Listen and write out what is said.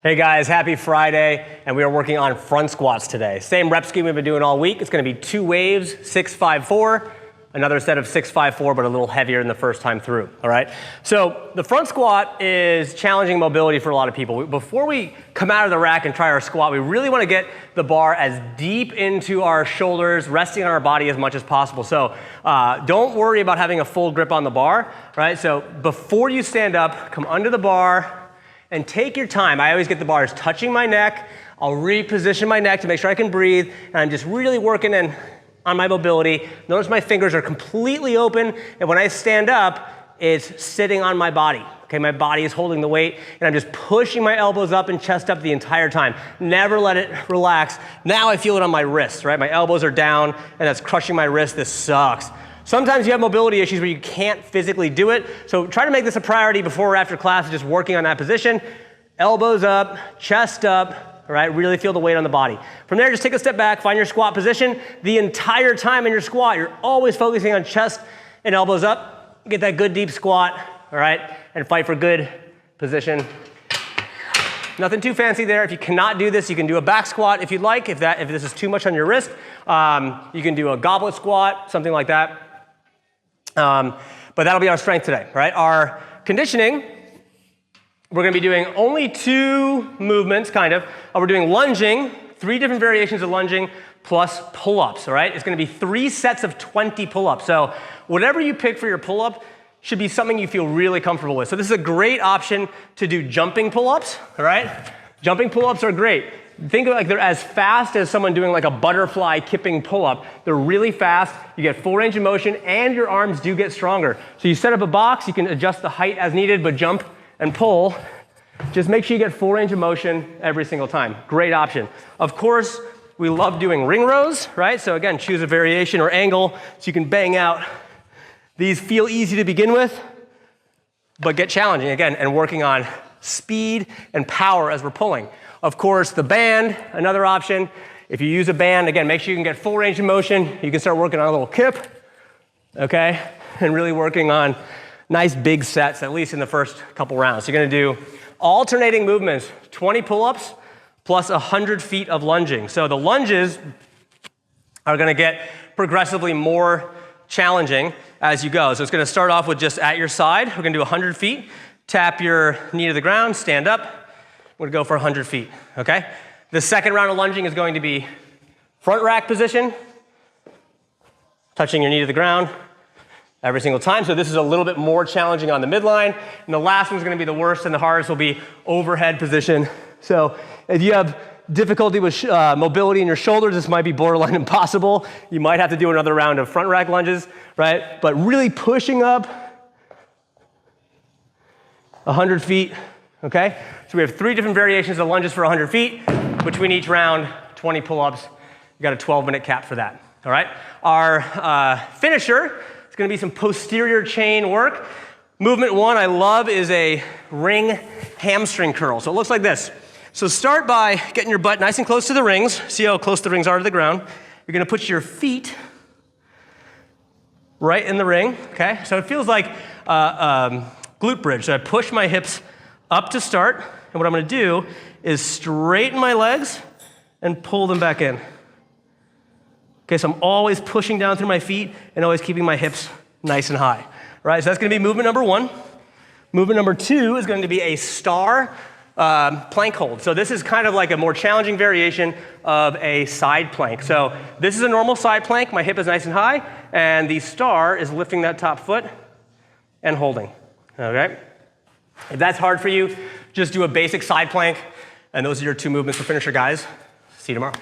Hey guys, happy Friday, and we are working on front squats today. Same rep scheme we've been doing all week. It's gonna be 2 waves, 6, 5, 4, another set of 6, 5, 4, but a little heavier than the first time through, all right? So the front squat is challenging mobility for a lot of people. Before we come out of the rack and try our squat, we really wanna get the bar as deep into our shoulders, resting on our body as much as possible. So don't worry about having a full grip on the bar, right? So before you stand up, come under the bar, and take your time. I always get the bars touching my neck. I'll reposition my neck to make sure I can breathe. And I'm just really working on my mobility. Notice my fingers are completely open. And when I stand up, it's sitting on my body. Okay, my body is holding the weight. And I'm just pushing my elbows up and chest up the entire time. Never let it relax. Now I feel it on my wrists, right? My elbows are down and that's crushing my wrist. This sucks. Sometimes you have mobility issues where you can't physically do it, so try to make this a priority before or after class, just working on that position. Elbows up, chest up, all right? Really feel the weight on the body. From there, just take a step back, find your squat position. The entire time in your squat, you're always focusing on chest and elbows up. Get that good deep squat, all right? And fight for good position. Nothing too fancy there. If you cannot do this, you can do a back squat if you'd like. If this is too much on your wrist, you can do a goblet squat, something like that. But that'll be our strength today, right? Our conditioning, we're gonna be doing only 2 movements, kind of. We're doing lunging, 3 different variations of lunging, plus pull-ups, all right? It's gonna be 3 sets of 20 pull-ups. So whatever you pick for your pull-up should be something you feel really comfortable with. So this is a great option to do jumping pull-ups, all right? Jumping pull-ups are great. Think of it like they're as fast as someone doing like a butterfly kipping pull-up. They're really fast, you get full range of motion, and your arms do get stronger. So you set up a box, you can adjust the height as needed, but jump and pull. Just make sure you get full range of motion every single time. Great option. Of course, we love doing ring rows, right? So again, choose a variation or angle so you can bang out. These feel easy to begin with, but get challenging again, and working on speed and power as we're pulling. Of course, the band, another option. If you use a band, again, make sure you can get full range of motion. You can start working on a little kip, okay? And really working on nice big sets, at least in the first couple rounds. So you're gonna do alternating movements, 20 pull-ups plus 100 feet of lunging. So the lunges are gonna get progressively more challenging as you go. So it's gonna start off with just at your side. We're gonna do 100 feet. Tap your knee to the ground, stand up. We're gonna go for 100 feet, okay? The second round of lunging is going to be front rack position, touching your knee to the ground every single time. So this is a little bit more challenging on the midline. And the last one's gonna be the worst and the hardest will be overhead position. So if you have difficulty with mobility in your shoulders, this might be borderline impossible. You might have to do another round of front rack lunges, right? But really pushing up 100 feet, okay? So we have 3 different variations of lunges for 100 feet. Between each round, 20 pull-ups. You got a 12-minute cap for that, all right? Our finisher is gonna be some posterior chain work. Movement 1 I love is a ring hamstring curl. So it looks like this. So start by getting your butt nice and close to the rings. See how close the rings are to the ground. You're gonna put your feet right in the ring, okay? So it feels like glute bridge. So I push my hips up to start, and what I'm gonna do is straighten my legs and pull them back in. Okay, so I'm always pushing down through my feet and always keeping my hips nice and high. Right, so that's gonna be movement number 1. Movement number 2 is going to be a star plank hold. So this is kind of like a more challenging variation of a side plank. So this is a normal side plank, my hip is nice and high, and the star is lifting that top foot and holding, okay? If that's hard for you, just do a basic side plank, and those are your 2 movements for finisher, guys. See you tomorrow.